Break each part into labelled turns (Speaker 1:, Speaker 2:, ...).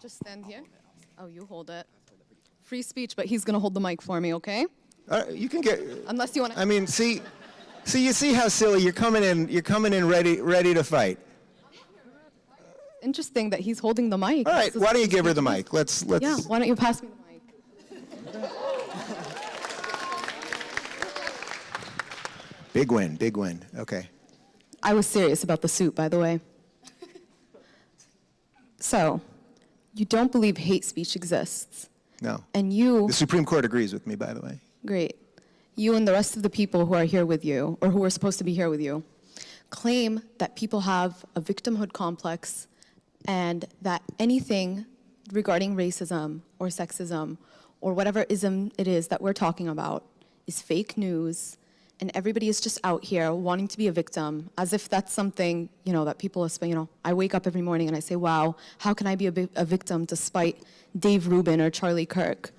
Speaker 1: Just stand here. Oh, you hold it. Free speech, but he's gonna hold the mic for me, okay?
Speaker 2: You can get.
Speaker 1: Unless you want to.
Speaker 2: I mean, see, you see how silly you're coming in. You're coming in ready to fight.
Speaker 1: Interesting that he's holding the mic.
Speaker 2: All right, why don't you give her the mic? Let's.
Speaker 1: Yeah, why don't you pass me the mic?
Speaker 2: Big win, big win. Okay.
Speaker 1: I was serious about the suit, by the way. So, you don't believe hate speech exists.
Speaker 2: No.
Speaker 1: And you...
Speaker 2: The Supreme Court agrees with me, by the way.
Speaker 1: Great. You and the rest of the people who are here with you, or who are supposed to be here with you, claim that people have a victimhood complex and that anything regarding racism or sexism or whatever ism it is that we're talking about is fake news, and everybody is just out here wanting to be a victim, as if that's something, you know, that people are, you know, I wake up every morning and I say, wow, how can I be a victim despite Dave Rubin or Charlie Kirk?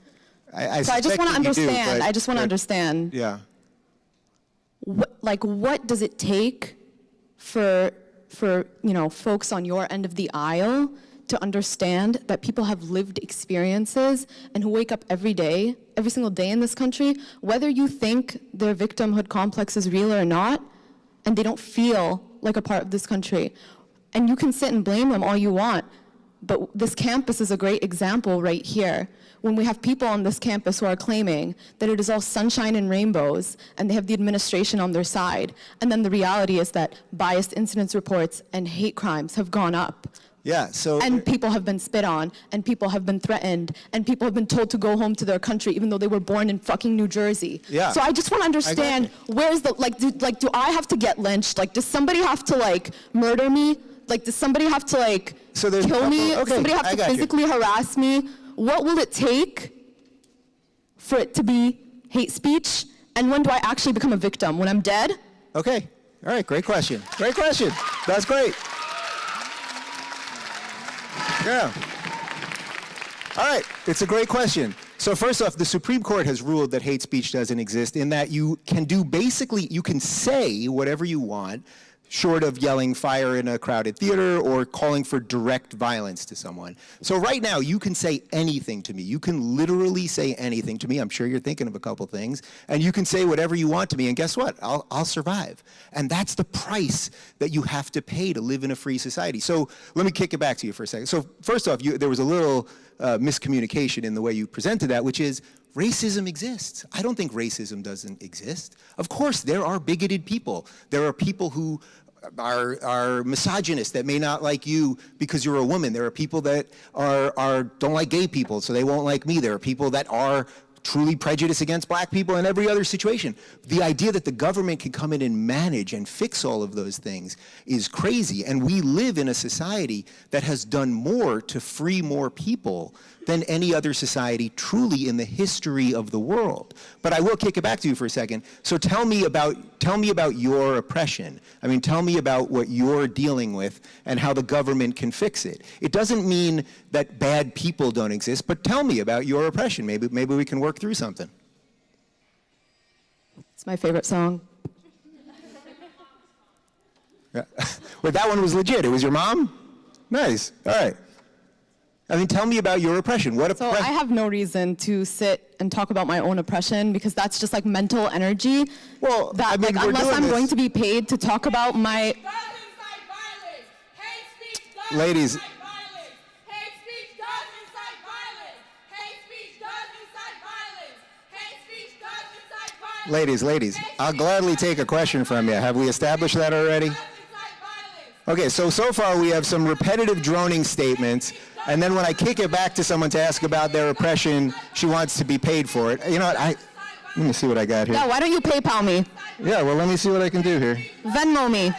Speaker 1: So I just want to understand, I just want to understand.
Speaker 2: Yeah.
Speaker 1: What does it take for, you know, folks on your end of the aisle to understand that people have lived experiences and who wake up every day, every single day in this country, whether you think their victimhood complex is real or not, and they don't feel like a part of this country. And you can sit and blame them all you want, but this campus is a great example right here. When we have people on this campus who are claiming that it is all sunshine and rainbows and they have the administration on their side, and then the reality is that biased incidents reports and hate crimes have gone up.
Speaker 2: Yeah, so...
Speaker 1: And people have been spit on, and people have been threatened, and people have been told to go home to their country even though they were born in fucking New Jersey.
Speaker 2: Yeah.
Speaker 1: So I just want to understand, where's the, do I have to get lynched? Like, does somebody have to, like, murder me? Like, does somebody have to, like, kill me?
Speaker 2: Okay,
Speaker 1: does somebody have to physically harass me? What will it take for it to be hate speech? And when do I actually become a victim? When I'm dead?
Speaker 2: Okay, all right, great question. Great question, that's great. Yeah. All right, it's a great question. So first off, the Supreme Court has ruled that hate speech doesn't exist, in that you can do basically, you can say whatever you want, short of yelling fire in a crowded theater or calling for direct violence to someone. So right now, you can say anything to me. You can literally say anything to me. I'm sure you're thinking of a couple things. And you can say whatever you want to me, and guess what? I'll survive. And that's the price that you have to pay to live in a free society. So let me kick it back to you for a second. So first off, there was a little miscommunication in the way you presented that, which is, racism exists. I don't think racism doesn't exist. Of course, there are bigoted people. There are people who are misogynist, that may not like you because you're a woman. There are people that don't like gay people, so they won't like me. There are people that are truly prejudiced against black people in every other situation. The idea that the government can come in and manage and fix all of those things is crazy. And we live in a society that has done more to free more people than any other society truly in the history of the world. But I will kick it back to you for a second. So tell me about your oppression. I mean, tell me about what you're dealing with and how the government can fix it. It doesn't mean that bad people don't exist, but tell me about your oppression. Maybe we can work through something.
Speaker 1: It's my favorite song.
Speaker 2: Yeah. Well, that one was legit. It was your mom? Nice. All right. I mean, tell me about your oppression.
Speaker 1: So I have no reason to sit and talk about my own oppression, because that's just like mental energy.
Speaker 2: Well,
Speaker 1: that,
Speaker 2: I mean,
Speaker 1: like, unless I'm going to be paid to talk about my...
Speaker 2: Ladies. Ladies, I'll gladly take a question from you. Have we established that already? Okay, so far we have some repetitive droning statements, and then when I kick it back to someone to ask about their oppression, she wants to be paid for it. You know what, let me see what I got here.
Speaker 1: Yeah, why don't you PayPal me?
Speaker 2: Yeah, well, let me see what I can do here.
Speaker 1: Venmo me.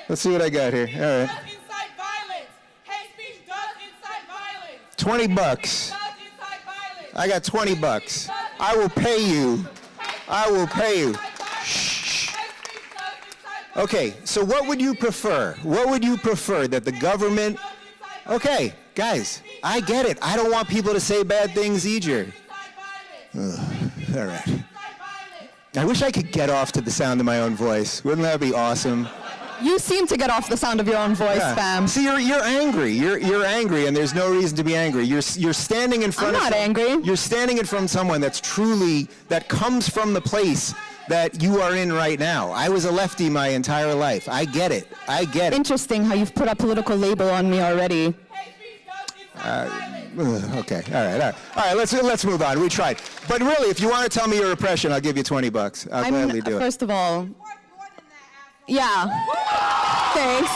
Speaker 2: Let's see what I got here, all right. 20 bucks. I got 20 bucks. I will pay you. Okay, so what would you prefer? What would you prefer, that the government... Okay, guys, I get it. I don't want people to say bad things either. All right. I wish I could get off to the sound of my own voice. Wouldn't that be awesome?
Speaker 1: You seem to get off the sound of your own voice, fam.
Speaker 2: See, you're angry. You're angry, and there's no reason to be angry. You're standing in front.
Speaker 1: I'm not angry.
Speaker 2: You're standing in front of someone that comes from the place that you are in right now. I was a lefty my entire life. I get it.
Speaker 1: Interesting how you've put a political label on me already.
Speaker 2: Okay. All right. Let's move on. We tried. But really, if you want to tell me your oppression, I'll give you $20. I'll gladly do it.
Speaker 1: First of all, yeah. Thanks.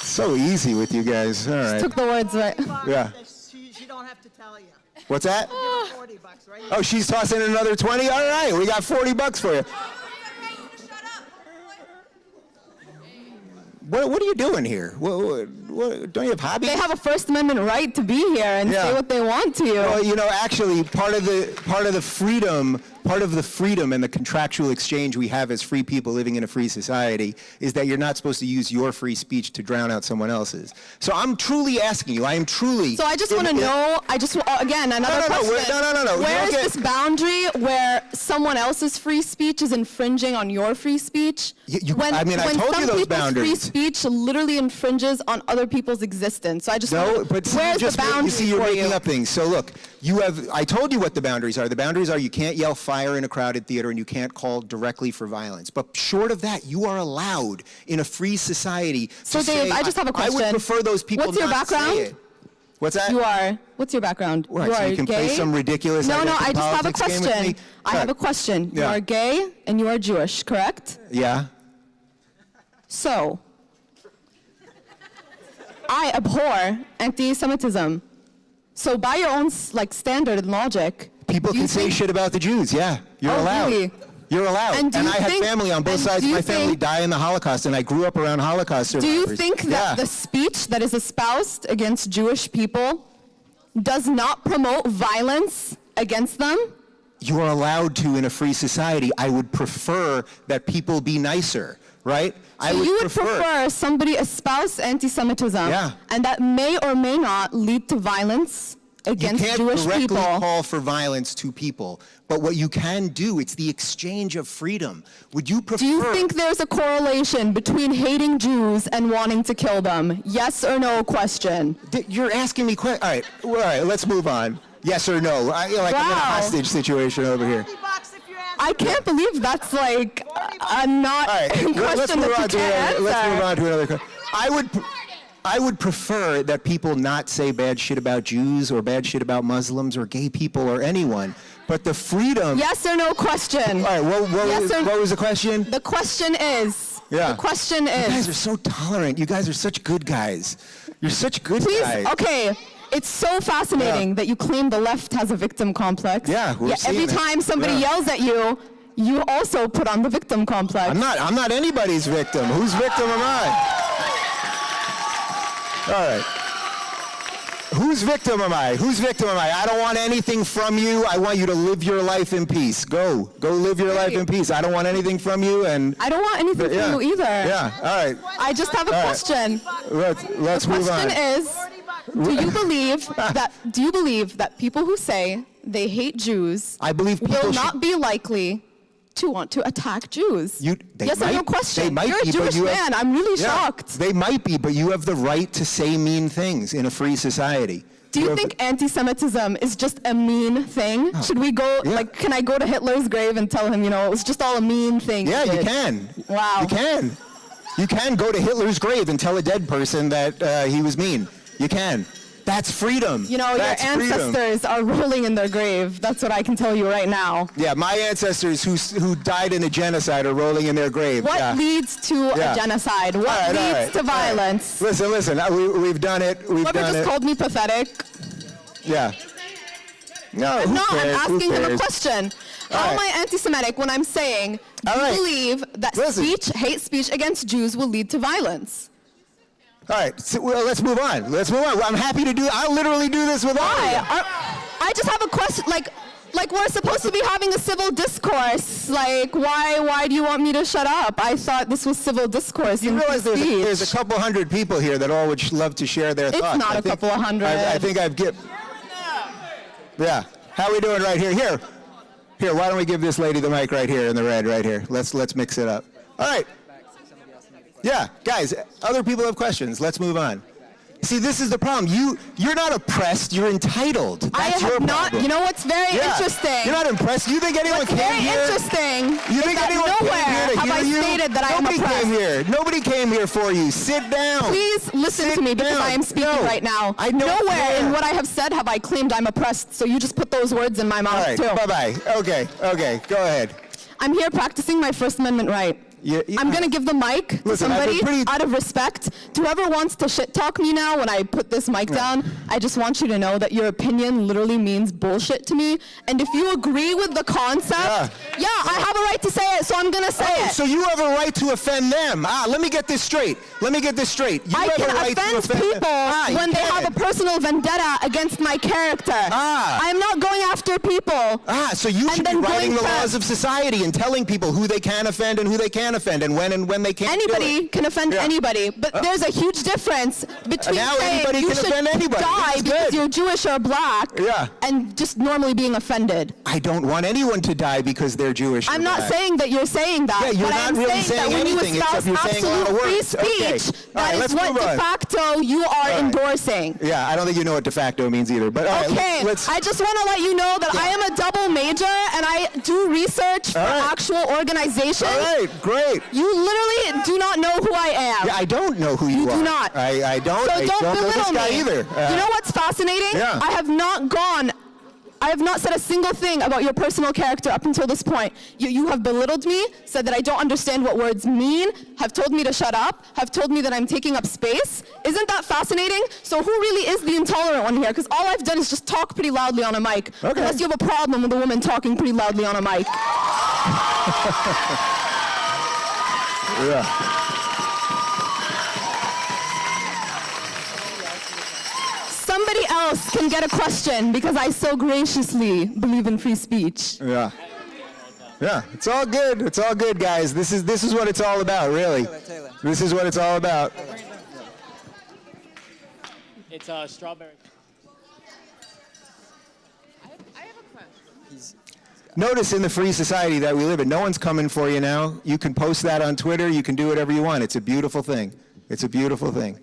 Speaker 2: So easy with you guys. All right.
Speaker 1: Took the words right.
Speaker 2: Yeah.
Speaker 3: She don't have to tell you.
Speaker 2: What's that?
Speaker 3: $40, right?
Speaker 2: Oh, she's tossing in another 20? All right, we got $40 for you. What are you doing here? What, don't you have hobbies?
Speaker 1: They have a First Amendment right to be here and say what they want to you.
Speaker 2: Well, you know, actually, part of the freedom and the contractual exchange we have as free people living in a free society is that you're not supposed to use your free speech to drown out someone else's. So I'm truly asking you. I am truly.
Speaker 1: So I just want to know. Again, another question.
Speaker 2: No.
Speaker 1: Where is this boundary where someone else's free speech is infringing on your free speech?
Speaker 2: I told you those boundaries.
Speaker 1: Free speech literally infringes on other people's existence. So I just where's the boundary
Speaker 2: you see, you're
Speaker 1: for
Speaker 2: making up things. So look, I told you what the boundaries are. The boundaries are you can't yell fire in a crowded theater and you can't call directly for violence. But short of that, you are allowed in a free society
Speaker 1: So
Speaker 2: to
Speaker 1: Dave,
Speaker 2: say,
Speaker 1: I just have a question.
Speaker 2: I would prefer those people
Speaker 1: What's your
Speaker 2: not
Speaker 1: background?
Speaker 2: say it. What's that?
Speaker 1: What's your background?
Speaker 2: What,
Speaker 1: You
Speaker 2: so
Speaker 1: are
Speaker 2: you can
Speaker 1: gay?
Speaker 2: play some ridiculous
Speaker 1: No, I
Speaker 2: identity
Speaker 1: just have a
Speaker 2: politics game with
Speaker 1: question.
Speaker 2: me?
Speaker 1: I have a question. You
Speaker 2: Yeah.
Speaker 1: are gay and you are Jewish, correct?
Speaker 2: Yeah.
Speaker 1: So, I abhor anti-Semitism. So by your own standard and logic,
Speaker 2: People can say shit about the Jews. Yeah, you're allowed.
Speaker 1: Really?
Speaker 2: You're allowed.
Speaker 1: And do you
Speaker 2: I have
Speaker 1: think-
Speaker 2: family on both
Speaker 1: and
Speaker 2: sides
Speaker 1: do
Speaker 2: of
Speaker 1: you
Speaker 2: my family
Speaker 1: think-
Speaker 2: die in the Holocaust, and I grew up around Holocaust
Speaker 1: Do
Speaker 2: survivors.
Speaker 1: you think that
Speaker 2: Yeah.
Speaker 1: the speech that is espoused against Jewish people does not promote violence against them?
Speaker 2: You are allowed to in a free society. I would prefer that people be nicer, right? I
Speaker 1: So
Speaker 2: would
Speaker 1: you would prefer somebody espouse anti-Semitism,
Speaker 2: Yeah.
Speaker 1: and that may or may not lead to violence against
Speaker 2: you can't
Speaker 1: Jewish
Speaker 2: directly
Speaker 1: people.
Speaker 2: call for violence to people, but what you can do, it's the exchange of freedom. Would you prefer?
Speaker 1: Do you think there's a correlation between hating Jews and wanting to kill them? Yes or no question.
Speaker 2: You're asking me questions. All right, let's move on. Yes or no? I'm in a
Speaker 1: Wow.
Speaker 2: hostage situation over here.
Speaker 3: $40 if you answer.
Speaker 1: I can't believe that's like a not
Speaker 2: All right, let's
Speaker 1: question
Speaker 2: move
Speaker 1: that
Speaker 2: on
Speaker 1: you
Speaker 2: to
Speaker 1: can't answer.
Speaker 2: let's move on to another question. I would prefer that people not say bad shit about Jews or bad shit about Muslims or gay people or anyone, but the freedom.
Speaker 1: Yes or no question.
Speaker 2: All right,
Speaker 1: Yes or-
Speaker 2: what was the question?
Speaker 1: The question is.
Speaker 2: Yeah.
Speaker 1: The question
Speaker 2: You guys
Speaker 1: is.
Speaker 2: are so tolerant. You guys are such good guys. You're such good
Speaker 1: Please,
Speaker 2: guys.
Speaker 1: okay. It's so fascinating that you claim the left has a victim complex.
Speaker 2: Yeah, we're
Speaker 1: Yet every
Speaker 2: seeing it.
Speaker 1: time somebody
Speaker 2: Yeah.
Speaker 1: yells at you, you also put on the victim complex.
Speaker 2: I'm not anybody's victim. Whose victim am I? All right. Whose victim am I? Whose victim am I? I don't want anything from you. I want you to live your life in peace. Go live your life in peace. I don't want anything from you. And
Speaker 1: I don't want anything
Speaker 2: yeah.
Speaker 1: from you either.
Speaker 2: Yeah. All right.
Speaker 1: I just have a
Speaker 2: All right.
Speaker 1: question.
Speaker 2: Let's
Speaker 1: The
Speaker 2: move on.
Speaker 1: question is, do you believe that people who say they hate Jews
Speaker 2: I believe people
Speaker 1: will
Speaker 2: should-
Speaker 1: not be likely to want to attack Jews?
Speaker 2: They
Speaker 1: Yes or no
Speaker 2: might-
Speaker 1: question?
Speaker 2: They might
Speaker 1: You're a
Speaker 2: be, but
Speaker 1: Jewish
Speaker 2: you have-
Speaker 1: man. I'm really
Speaker 2: Yeah,
Speaker 1: shocked.
Speaker 2: They might be, but you have the right to say mean things in a free society.
Speaker 1: Do you
Speaker 2: have-
Speaker 1: think anti-Semitism is just a mean thing? Should we go,
Speaker 2: Yeah.
Speaker 1: can I go to Hitler's grave and tell him, it was just all a mean thing?
Speaker 2: Yeah,
Speaker 1: he
Speaker 2: you
Speaker 1: did?
Speaker 2: can.
Speaker 1: Wow.
Speaker 2: You can. You can go to Hitler's grave and tell a dead person that he was mean. You can. That's freedom.
Speaker 1: Your
Speaker 2: That's freedom.
Speaker 1: ancestors are rolling in their grave. That's what I can tell you right now.
Speaker 2: Yeah, my ancestors who died in a genocide are rolling in their grave.
Speaker 1: What
Speaker 2: yeah.
Speaker 1: leads to
Speaker 2: Yeah.
Speaker 1: a genocide? What
Speaker 2: All right, all
Speaker 1: leads
Speaker 2: right,
Speaker 1: to
Speaker 2: all right.
Speaker 1: violence?
Speaker 2: Listen. We've done it. We've
Speaker 1: Whoever
Speaker 2: done
Speaker 1: just
Speaker 2: it.
Speaker 1: called me pathetic.
Speaker 2: Yeah. No, who
Speaker 1: No, I'm
Speaker 2: cares? Who
Speaker 1: asking him a
Speaker 2: cares?
Speaker 1: question. How
Speaker 2: All
Speaker 1: am
Speaker 2: right.
Speaker 1: I anti-Semitic when I'm saying, do
Speaker 2: All
Speaker 1: you
Speaker 2: right.
Speaker 1: believe that
Speaker 2: Listen.
Speaker 1: hate speech against Jews will lead to violence?
Speaker 2: All right, so, well, let's move on. I'm happy to do. I'll literally do this with all of you.
Speaker 1: I just have a question. Like we're supposed to be having a civil discourse. Like, why do you want me to shut up? I thought this was civil discourse.
Speaker 2: You
Speaker 1: and
Speaker 2: realize
Speaker 1: free
Speaker 2: there's a
Speaker 1: speech.
Speaker 2: couple hundred people here that all would love to share their
Speaker 1: It's
Speaker 2: thoughts.
Speaker 1: not
Speaker 2: I
Speaker 1: a
Speaker 2: think-
Speaker 1: couple of hundred.
Speaker 2: I think I've get. Yeah. How we doing right here? Here. Here, why don't we give this lady the mic right here in the red right here. Let's mix it up. All right. Yeah, guys, other people have questions. Let's move on. See, this is the problem. You're not oppressed. You're entitled. That's
Speaker 1: I have
Speaker 2: your
Speaker 1: not.
Speaker 2: problem.
Speaker 1: You know what's very interesting?
Speaker 2: You're not impressed. You think anyone
Speaker 1: What's
Speaker 2: came
Speaker 1: very
Speaker 2: here?
Speaker 1: interesting
Speaker 2: You
Speaker 1: is
Speaker 2: think
Speaker 1: that
Speaker 2: anyone
Speaker 1: nowhere
Speaker 2: came here to
Speaker 1: have
Speaker 2: hear
Speaker 1: I
Speaker 2: you?
Speaker 1: stated that I am
Speaker 2: Nobody
Speaker 1: oppressed.
Speaker 2: came here. Nobody came here for you. Sit down.
Speaker 1: Please listen to me because
Speaker 2: down.
Speaker 1: I am speaking
Speaker 2: No,
Speaker 1: right now.
Speaker 2: I don't
Speaker 1: Nowhere
Speaker 2: care.
Speaker 1: in what I have said have I claimed I'm oppressed, so you just put those words in my mouth
Speaker 2: All right,
Speaker 1: too.
Speaker 2: bye-bye. Okay, go ahead.
Speaker 1: I'm here practicing my First Amendment right.
Speaker 2: Yeah,
Speaker 1: I'm going to give the mic to
Speaker 2: Listen, I've
Speaker 1: somebody
Speaker 2: been pretty-
Speaker 1: out of respect. To whoever wants to shit talk me now when I put this mic down, I just want you to know that your opinion literally means bullshit to me. And if you agree with the concept, yeah, I have a right to say it, so I'm going to say it.
Speaker 2: So you have a right to offend them. Let me get this straight. You
Speaker 1: I
Speaker 2: have
Speaker 1: can
Speaker 2: a right to
Speaker 1: offend
Speaker 2: offend
Speaker 1: people
Speaker 2: them.
Speaker 1: when they have a personal vendetta against my character. I am not going after people.
Speaker 2: So you
Speaker 1: and
Speaker 2: should be
Speaker 1: then
Speaker 2: writing the
Speaker 1: going
Speaker 2: laws of society and telling people who they can offend and who they can't offend and when they can't do
Speaker 1: Anybody
Speaker 2: it.
Speaker 1: can offend
Speaker 2: Yeah.
Speaker 1: anybody, but there's a huge difference between
Speaker 2: Now
Speaker 1: saying
Speaker 2: anybody
Speaker 1: you
Speaker 2: can
Speaker 1: should
Speaker 2: offend anybody.
Speaker 1: die
Speaker 2: This is
Speaker 1: because
Speaker 2: good.
Speaker 1: you're Jewish or black, and just normally being offended.
Speaker 2: I don't want anyone to die because they're Jewish.
Speaker 1: I'm
Speaker 2: or
Speaker 1: not
Speaker 2: black.
Speaker 1: saying that you're saying that,
Speaker 2: Yeah, you're
Speaker 1: but
Speaker 2: not
Speaker 1: I'm
Speaker 2: really
Speaker 1: saying
Speaker 2: saying
Speaker 1: that when you
Speaker 2: anything
Speaker 1: espouse
Speaker 2: except you're saying a lot of
Speaker 1: absolute free
Speaker 2: words. Okay.
Speaker 1: speech,
Speaker 2: All right,
Speaker 1: that
Speaker 2: let's
Speaker 1: is what
Speaker 2: move
Speaker 1: de
Speaker 2: on.
Speaker 1: facto you are
Speaker 2: right.
Speaker 1: endorsing.
Speaker 2: Yeah, I don't think you know what de facto means either. But all right,
Speaker 1: Okay,
Speaker 2: let's.
Speaker 1: I just want to let you know that I am a double major and I do research for
Speaker 2: right.
Speaker 1: actual organizations.
Speaker 2: All right, great.
Speaker 1: You literally do not know who I am.
Speaker 2: Yeah, I don't know who you are.
Speaker 1: do not.
Speaker 2: I don't.
Speaker 1: So
Speaker 2: I
Speaker 1: don't
Speaker 2: don't know this
Speaker 1: belittle
Speaker 2: guy
Speaker 1: me.
Speaker 2: either.
Speaker 1: You know what's fascinating?
Speaker 2: Yeah.
Speaker 1: I have not said a single thing about your personal character up until this point. You have belittled me, said that I don't understand what words mean, have told me to shut up, have told me that I'm taking up space. Isn't that fascinating? So who really is the intolerant one here? Because all I've done is just talk pretty loudly on a mic.
Speaker 2: Okay.
Speaker 1: Unless you have a problem with a woman talking pretty loudly on a mic.
Speaker 2: Yeah.
Speaker 1: Somebody else can get a question because I so graciously believe in free speech.
Speaker 2: Yeah. Yeah, it's all good. It's all good, guys. This is what it's all about, really. This is what it's all about.
Speaker 4: It's strawberry.
Speaker 5: I have a question.
Speaker 2: Notice in the free society that we live in, no one's coming for you now. You can post that on Twitter. You can do whatever you want. It's a beautiful thing. It's a beautiful thing.